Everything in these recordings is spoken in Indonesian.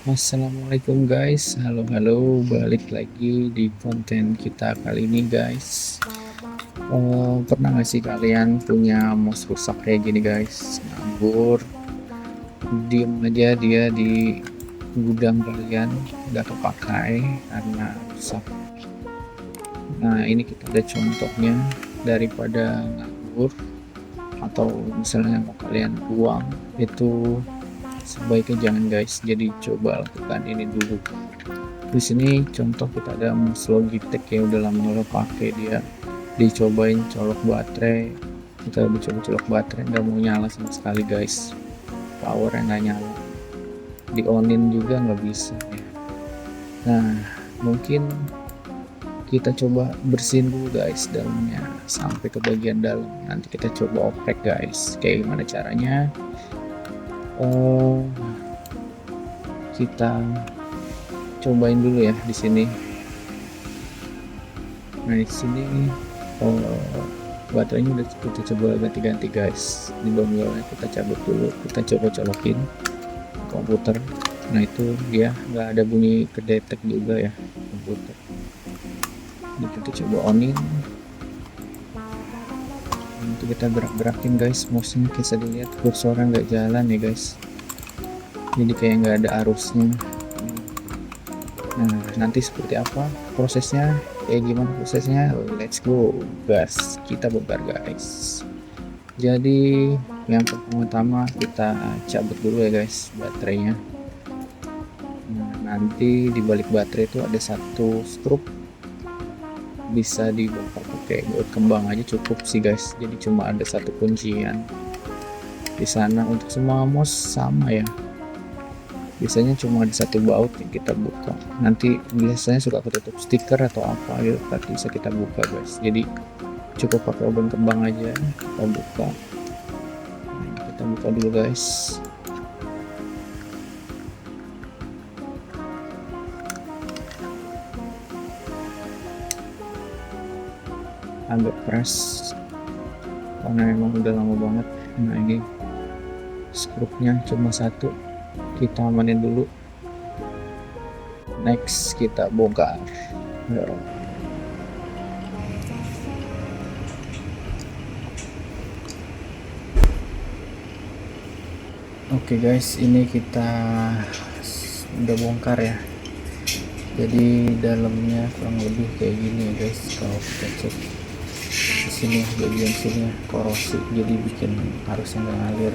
Assalamualaikum guys, halo balik lagi di konten kita kali ini guys. Pernah gak sih kalian punya mouse rusak kayak gini guys, nganggur, diem aja dia di gudang kalian, gak kepakai karena rusak. Nah ini kita ada contohnya, daripada nganggur atau misalnya mau kalian buang, itu sebaiknya jangan guys. Jadi coba lakukan ini dulu. Di sini contoh kita ada mouse Logitech yang udah lama pakai, dia dicobain colok baterai, kita udah coba colok baterai nggak mau nyala sama sekali guys, powernya nggak nyala, di onin juga nggak bisa ya. Nah mungkin kita coba bersihin dulu guys dalamnya sampai ke bagian dalam, nanti kita coba oprek guys kayak gimana caranya. Kita cobain dulu ya di sini. Nah di sini baterainya udah kita coba ganti-ganti guys, di dongle kita cabut dulu, kita coba colokin komputer. Nah itu dia nggak ada bunyi kedetek juga ya komputer. Ini kita coba onin, nanti kita gerak-gerakin guys mouse-nya, bisa dilihat kursornya nggak jalan ya guys, jadi kayak nggak ada arusnya. Nah nanti seperti apa prosesnya, kayak gimana prosesnya, let's go gas, kita bongkar guys. Jadi yang pertama kita cabut dulu ya guys baterainya. Nah nanti di balik baterai itu ada satu struk, bisa dibongkar pakai baut kembang aja cukup sih guys, jadi cuma ada satu kuncian di sana. Untuk semua mouse sama ya, biasanya cuma ada satu baut yang kita buka, nanti biasanya suka ketutup stiker atau apa gitu, tapi bisa kita buka guys, jadi cukup pakai obeng kembang aja kita buka. Nah, kita buka dulu guys. Agak keras karena emang udah lama banget. Nah ini skrupnya cuma satu, kita amanin dulu, next kita bongkar. Oke guys, ini kita udah bongkar ya, jadi dalamnya kurang lebih kayak gini ya guys. Kalau kita cek di sini bagian sini korosi, jadi bikin arusnya nggak ngalir.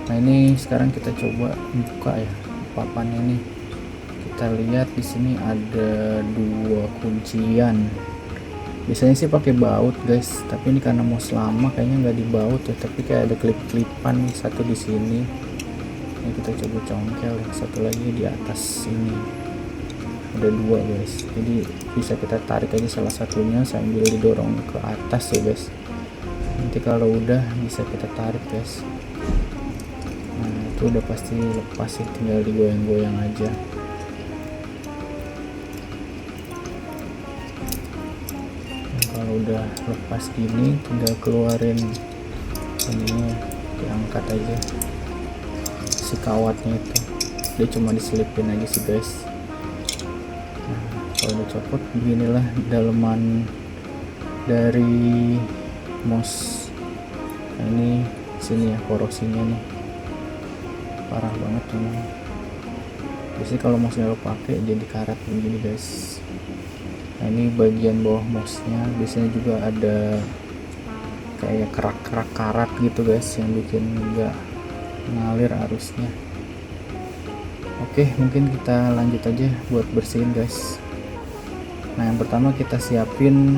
Nah ini sekarang kita coba buka ya papannya nih. Kita lihat di sini ada dua kuncian. Biasanya sih pakai baut guys, tapi ini karena mouse lama kayaknya nggak dibaut ya, tapi kayak ada klip-klipan satu di sini. Ini kita coba congkel, satu lagi di atas ini. Ada dua guys, jadi bisa kita tarik aja salah satunya sambil didorong ke atas ya guys. Nanti kalau udah bisa kita tarik guys. Nah itu udah pasti lepas sih, tinggal digoyang-goyang aja. Nah, kalau udah lepas gini tinggal keluarin ininya, diangkat aja si kawatnya itu, dia cuma diselipin aja sih guys. Kalau udah copot beginilah daleman dari mouse. Nah, ini sini ya korosinya nih parah banget memang. Biasanya kalau mouse nya lo pakai jadi karat begini guys. Nah ini bagian bawah mouse nya biasanya juga ada kayak kerak-kerak karat gitu guys, yang bikin nggak ngalir arusnya. Oke mungkin kita lanjut aja buat bersihin guys. Nah yang pertama kita siapin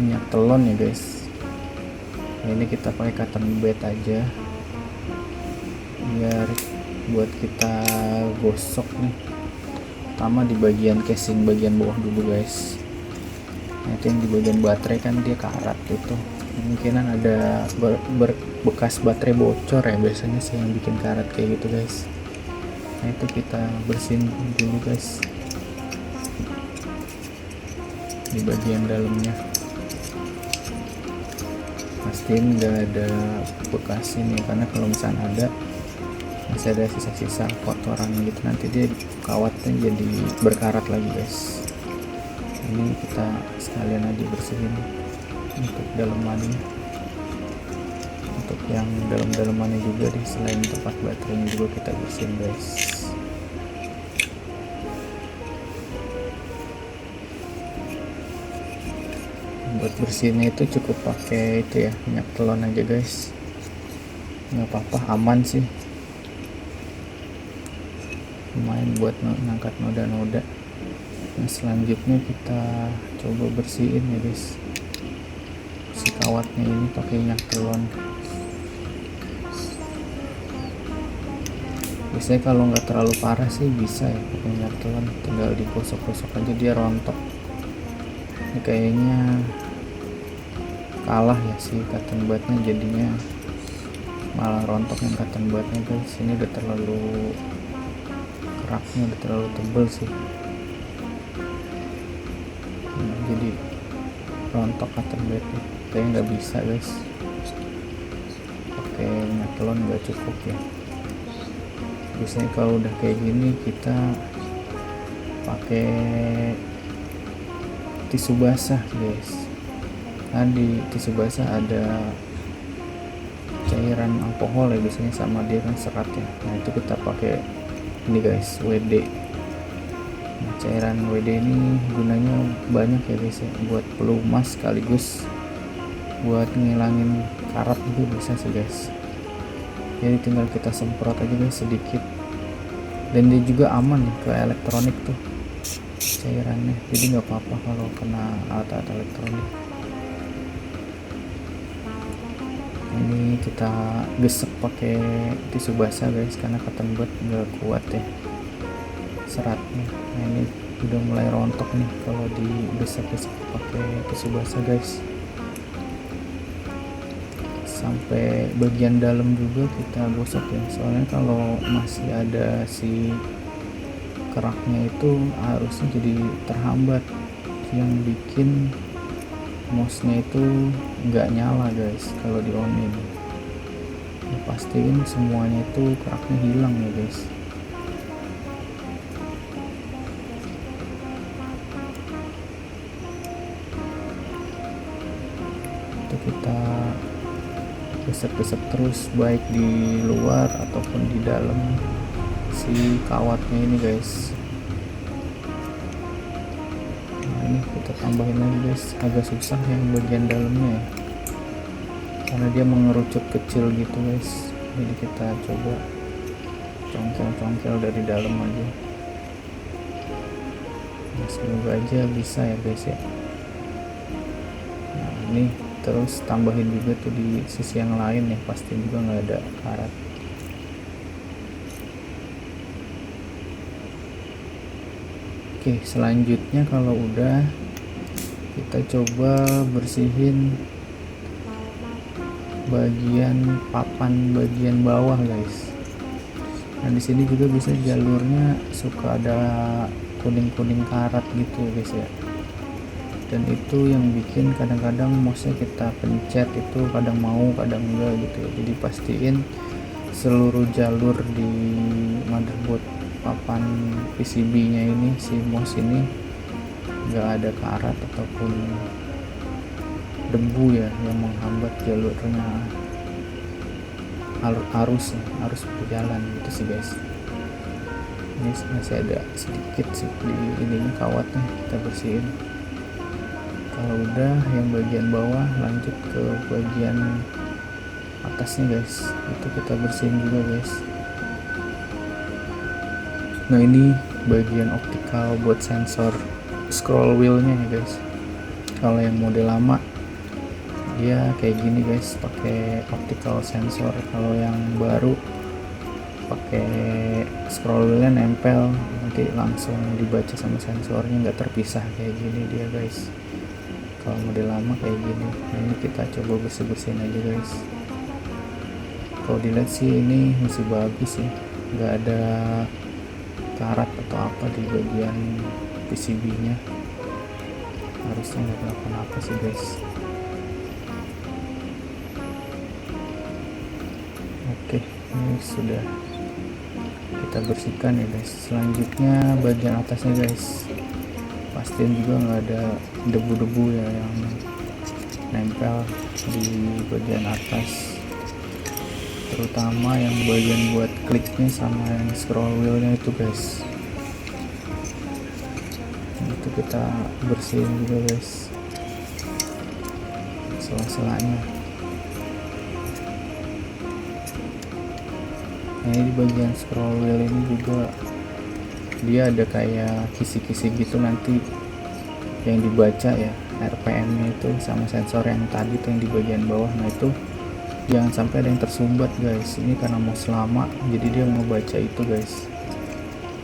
minyak telon ya guys. Nah ini kita pakai cotton bed aja biar buat kita gosok nih, pertama di bagian casing bagian bawah dulu guys. Nah itu yang di bagian baterai kan dia karat itu, kemungkinan ada bekas baterai bocor ya biasanya sih yang bikin karat kayak gitu guys. Nah itu kita bersihin dulu guys di bagian dalamnya, pastiin nggak ada bekas ini, karena kalau misalnya ada masih ada sisa-sisa kotoran gitu, nanti dia kawatnya jadi berkarat lagi guys. Ini kita sekalian aja bersihin untuk dalemannya, untuk yang dalam-dalamannya juga deh, selain tempat baterainya juga kita bersihin guys. Buat bersihnya itu cukup pakai itu ya, minyak telon aja guys, nggak apa-apa, aman sih, lumayan buat ngangkat noda-noda. Nah selanjutnya kita coba bersihin ya guys, si kawatnya ini pakai minyak telon. Biasanya kalau nggak terlalu parah sih bisa ya pakai minyak telon, tinggal digosok-gosok aja dia rontok. Ini kayaknya kalah ya si cotton budnya, jadinya malah rontok yang cotton budnya guys. Ini udah terlalu keraknya, udah terlalu tebel sih, jadi rontok cotton budnya. Kayaknya nggak bisa guys, pakai minyak telon nggak cukup ya. Biasanya kalau udah kayak gini kita pakai tisu basah guys. Nah di tisu basah ada cairan alkohol ya biasanya, sama dia kan seratnya. Nah itu kita pakai ini guys, WD. Nah, cairan WD ini gunanya banyak ya guys ya, buat pelumas sekaligus buat ngilangin karat juga bisa sih guys. Jadi tinggal kita semprot aja guys sedikit, dan dia juga aman ke elektronik tuh cairannya, jadi nggak apa-apa kalau kena alat-alat elektronik. Ini kita gesek pakai tisu basah guys, karena cotton bud nggak kuat ya seratnya. Nah ini udah mulai rontok nih kalau digesek-gesek pakai tisu basah guys. Sampai bagian dalam juga kita gosok ya, soalnya kalau masih ada si keraknya itu harusnya jadi terhambat, yang bikin mouse-nya itu nggak nyala guys kalau di on-in. Ya, pastiin semuanya itu keraknya hilang ya guys. Itu kita gesek-gesek terus, baik di luar ataupun di dalam si kawatnya ini guys. Nah ini kita tambahin lagi guys, agak susah yang bagian dalamnya ya, karena dia mengerucut kecil gitu guys. Jadi kita coba congkel-congkel dari dalam aja. Nah, semoga aja bisa ya guys ya. Nah ini terus tambahin juga tuh di sisi yang lain ya, pasti juga nggak ada karat. Oke, selanjutnya kalau udah, kita coba bersihin bagian papan bagian bawah guys. Nah di sini juga bisa jalurnya suka ada kuning-kuning karat gitu guys ya, dan itu yang bikin kadang-kadang mouse-nya kita pencet itu kadang mau kadang enggak gitu ya. Jadi pastiin seluruh jalur di motherboard papan PCB-nya ini, si mouse ini nggak ada karat ataupun debu ya yang menghambat jalurnya arus berjalan gitu sih guys. Ini masih ada sedikit sih di ininya kawatnya, kita bersihin. Kalau udah yang bagian bawah, lanjut ke bagian atasnya guys, itu kita bersihin juga guys. Nah ini bagian optikal buat sensor scroll wheelnya ya guys. Kalau yang model lama dia kayak gini guys, pakai optical sensor. Kalau yang baru pakai scroll wheelnya nempel, nanti langsung dibaca sama sensornya, nggak terpisah kayak gini dia guys. Kalau model lama kayak gini. Nah ini kita coba bersih-bersihin aja guys. Kalau dilihat sih ini masih bagus sih, nggak ada karat atau apa di bagian PCB nya, harusnya nggak kenapa-napa sih guys. Oke, ini sudah kita bersihkan ya guys. Selanjutnya bagian atasnya guys, pastiin juga nggak ada debu-debu ya yang nempel di bagian atas, terutama yang bagian buat kliknya sama yang scroll wheelnya itu guys. Itu kita bersihin juga guys sela-selanya. Nah, ini di bagian scroll wheel ini juga dia ada kayak kisi-kisi gitu, nanti yang dibaca ya RPM nya itu sama sensor yang tadi tuh yang di bagian bawah. Nah itu jangan sampai ada yang tersumbat guys, ini karena mouse lama jadi dia mau baca itu guys,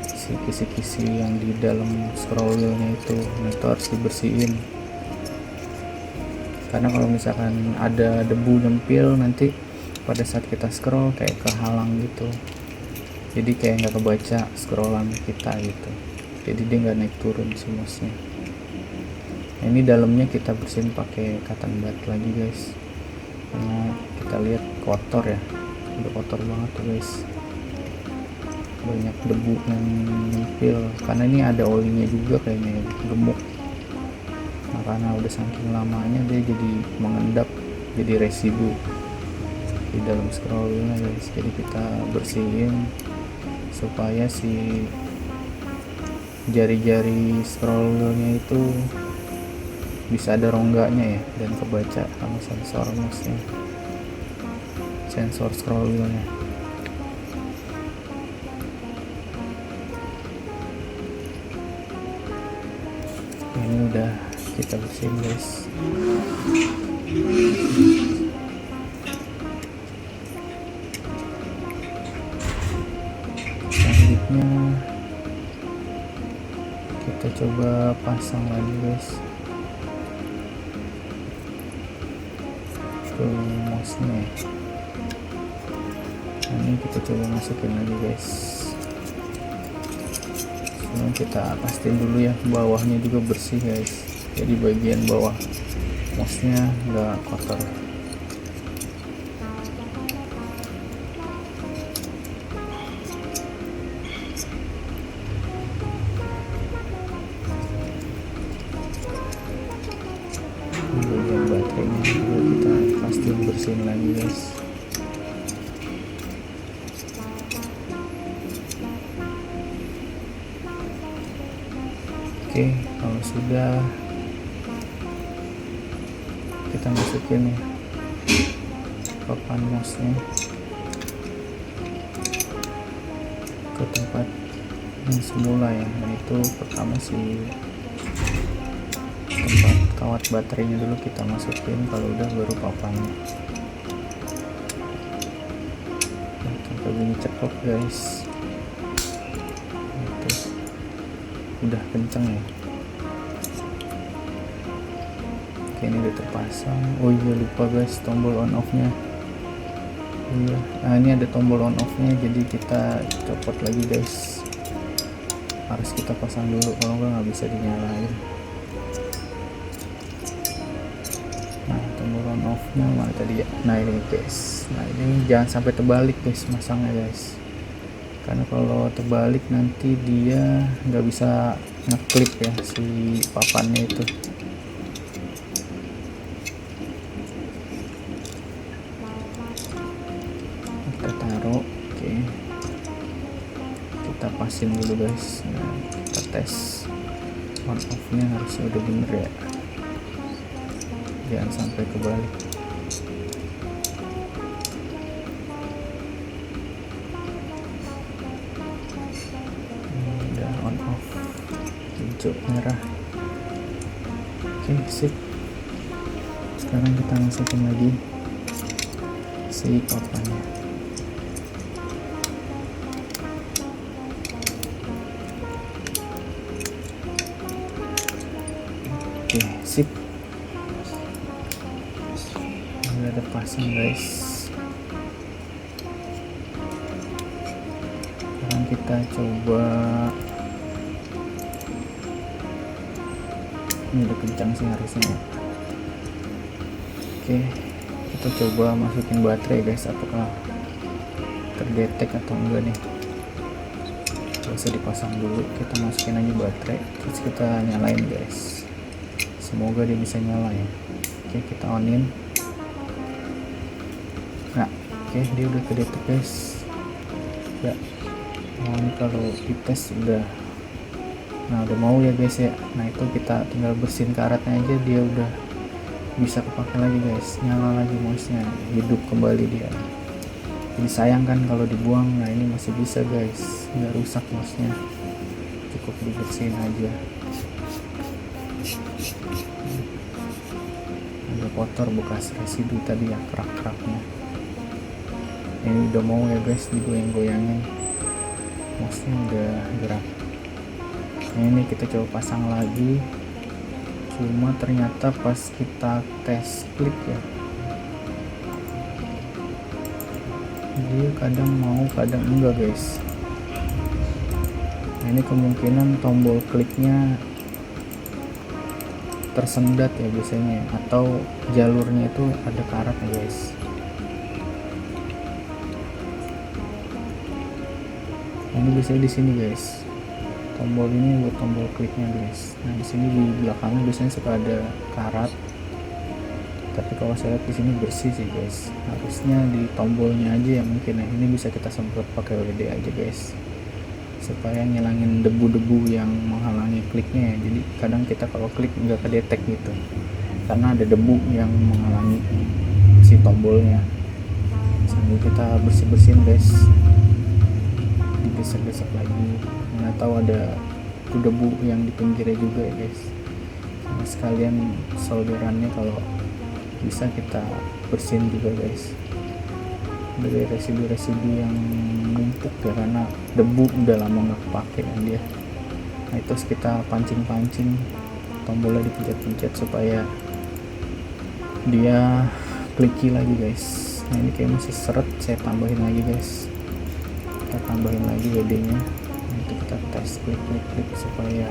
si kisi-kisi yang di dalam scroll wheelnya itu. Nah itu harus dibersihin, karena kalau misalkan ada debu nyempil nanti pada saat kita scroll kayak kehalang gitu, jadi kayak nggak kebaca scrollan kita gitu, jadi dia nggak naik turun si mouse nya. Nah, ini dalamnya kita bersihin pakai cotton bud lagi guys, karena kita lihat kotor ya, udah kotor banget tuh guys, banyak debu yang nyempil karena ini ada olinya juga kayaknya gemuk. Nah, karena udah saking lamanya dia jadi mengendap, jadi residu di dalam scroll wheelnya guys. Jadi kita bersihin supaya si jari-jari scroll wheelnya itu bisa ada rongganya ya dan kebaca sama sensor mouse-nya, sensor scroll wheelnya. Ini udah kita bersihin guys. Selanjutnya kita coba pasang lagi guys ke mouse-nya. Nah, ini kita coba masukin lagi guys. Sebelum kita pastiin dulu ya bawahnya juga bersih guys, jadi bagian bawah mouse-nya nggak kotor. Bagian baterainya juga kita pastiin bersihin lagi guys. Oke, kalau sudah kita masukin nih papan mouse-nya ke tempat yang semula ya. Nah itu pertama si tempat kawat baterainya dulu kita masukin, kalau udah baru papannya. Nah, sampai bunyi ceklok guys. Itu udah kenceng ya. Oke, ini udah terpasang. Oh iya lupa guys, tombol on off nya. Iya, nah ini ada tombol on off nya, jadi kita copot lagi guys. Harus kita pasang dulu, kalau nggak bisa dinyalain. Nah tombol on off nya mana tadi ya. Nah ini guys, nah ini jangan sampai terbalik guys masangnya guys, karena kalau terbalik nanti dia nggak bisa ngeklik ya si papannya itu. Kita taruh, oke, kita pasin dulu guys. Nah, kita tes on off nya harusnya udah bener ya, jangan sampai kebalik. Udah on off, hijau merah. Oke sip, sekarang kita masukin lagi si papannya. Oke sip, udah ada pasang guys. Sekarang kita coba, ini udah kencang sih harusnya ya. Oke, kita coba masukin baterai guys, apakah terdetek atau enggak nih. Gak usah dipasang dulu, kita masukin aja baterai terus kita nyalain guys, semoga dia bisa nyala ya. Oke, kita onin. Nah, oke, dia udah kedetek guys ya. Ini kalau dites udah, nah udah mau ya guys ya. Nah itu kita tinggal bersihin karetnya aja, dia udah bisa kepake lagi guys, nyala lagi mouse-nya, hidup kembali dia. Jadi sayang kan kalau dibuang. Nah ini masih bisa guys, nggak rusak mouse-nya, cukup dibersihin aja. Ada kotor bekas residu tadi ya, kerak-keraknya. Ini udah mau ya guys, digoyang-goyangin, mouse-nya udah gerak. Nah ini kita coba pasang lagi, cuma ternyata pas kita tes klik ya, dia kadang mau kadang enggak guys. Nah ini kemungkinan tombol kliknya tersendat ya biasanya, atau jalurnya itu ada karat ya guys. Nah, ini biasanya di sini guys, tombol ini buat tombol kliknya guys. Nah di sini di belakangnya biasanya suka ada karat, tapi kalau saya lihat di sini bersih sih guys. Harusnya di tombolnya aja ya mungkin ya. Ini bisa kita semprot pakai WD aja guys, supaya ngilangin debu-debu yang menghalangi kliknya ya. Jadi kadang kita kalau klik nggak kedetek gitu karena ada debu yang menghalangi si tombolnya. Sambil kita bersih-bersihin guys, digesek-gesek lagi. Nggak tahu ada debu yang di pinggirnya juga ya guys. Sama sekalian solderannya kalau bisa kita bersihin juga guys, dari residu-residu yang numpuk ya, karena debu udah lama nggak kepake kan dia. Nah itu kita pancing-pancing, tombolnya dipencet-pencet supaya dia kliki lagi guys. Nah ini kayak masih seret, saya tambahin lagi guys, kita tambahin lagi WD nya. Nah, itu kita tes klik supaya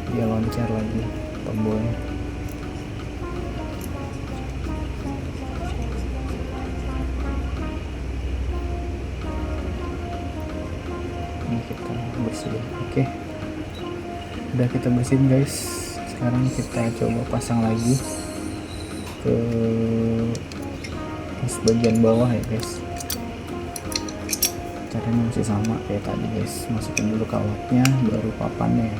dia loncat lagi tombolnya. Ini kita bersihin. Oke, udah kita bersihin guys. Sekarang kita coba pasang lagi ke bagian bawah ya guys. Caranya masih sama kayak tadi guys, masukin dulu kawatnya baru papannya ya.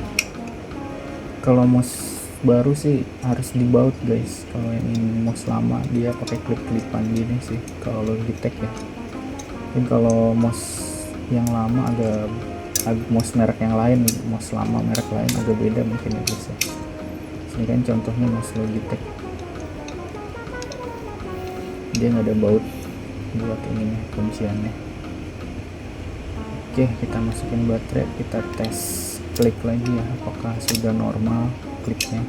Kalau mouse baru sih harus dibaut guys, kalau yang mouse lama dia pakai klip-klipan gini sih kalau Logitech ya. Mungkin kalau mouse yang lama agak mouse merek yang lain, mouse lama merek lain agak beda mungkin ya guys ya. Ini kan contohnya mouse Logitech, dia nggak ada baut buat ini kunciannya. Oke, kita masukin baterai, kita tes klik lagi ya, apakah sudah normal kliknya.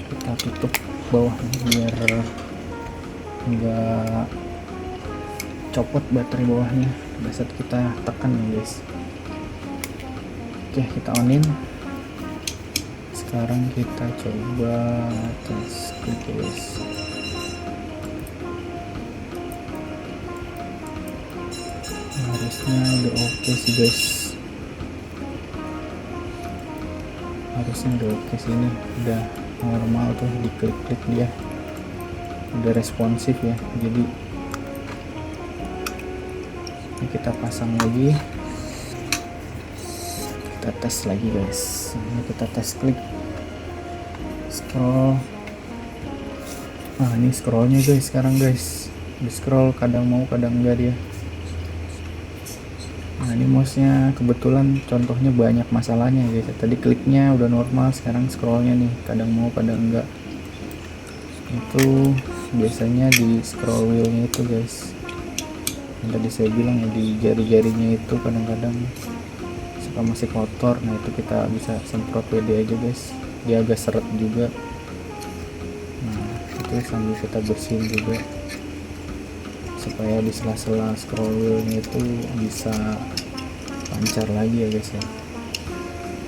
Kita tutup bawahnya biar enggak copot baterai bawahnya pada saat kita tekan ya guys. Oke, kita onin. Sekarang kita coba tes klik guys. Harusnya udah oke sih guys, harusnya udah oke sih, ini udah normal tuh, di klik-klik dia udah responsif ya. Jadi ini kita pasang lagi, kita tes lagi guys. Ini kita tes klik, scroll. Nah ini scrollnya guys sekarang guys, di scroll kadang mau kadang enggak dia. Nah ini mouse-nya kebetulan contohnya banyak masalahnya guys. Tadi kliknya udah normal, sekarang scrollnya nih kadang mau kadang enggak. Itu biasanya di scroll wheelnya itu guys, yang tadi saya bilang ya, di jari-jarinya itu kadang-kadang suka masih kotor. Nah itu kita bisa semprot WD aja guys, dia agak seret juga. Nah itu sambil kita bersihin juga supaya di sela-sela scroll wheelnya itu bisa lancar lagi ya guys ya.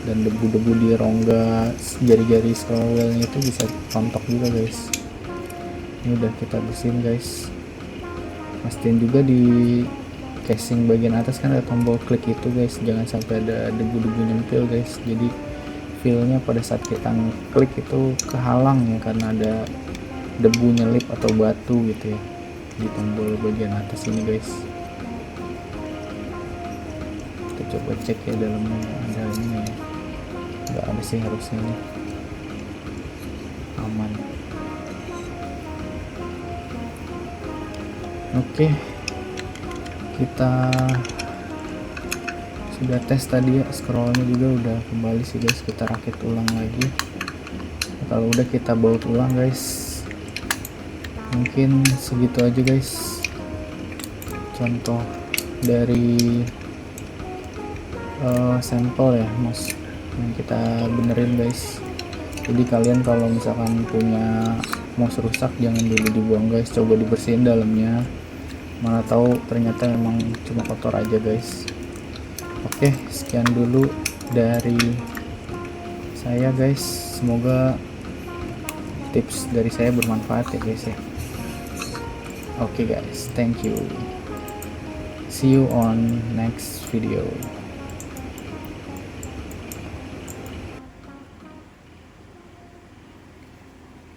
Dan debu-debu di rongga jari-jari scroll wheelnya itu bisa rontok juga guys. Ini udah kita bersihin guys. Pastiin juga di casing bagian atas kan ada tombol klik itu guys, jangan sampai ada debu-debu nyempil guys, jadi feelnya pada saat kita klik itu kehalang ya karena ada debu nyelip atau batu gitu ya di tombol bagian atas ini guys. Kita coba cek ya dalamnya ada ini ya, nggak ada sih harusnya ini aman. Oke, kita sudah tes tadi ya, scrollnya juga udah kembali sih guys, kita rakit ulang lagi. Kalau udah kita baut ulang guys. Mungkin segitu aja guys contoh dari sampel ya mas yang kita benerin guys. Jadi kalian kalau misalkan punya mouse rusak jangan dulu dibuang guys, coba dibersihin dalamnya, mana tahu ternyata memang cuma kotor aja guys. Oke, sekian dulu dari saya guys, semoga tips dari saya bermanfaat ya guys ya. Oke guys, thank you, see you on next video.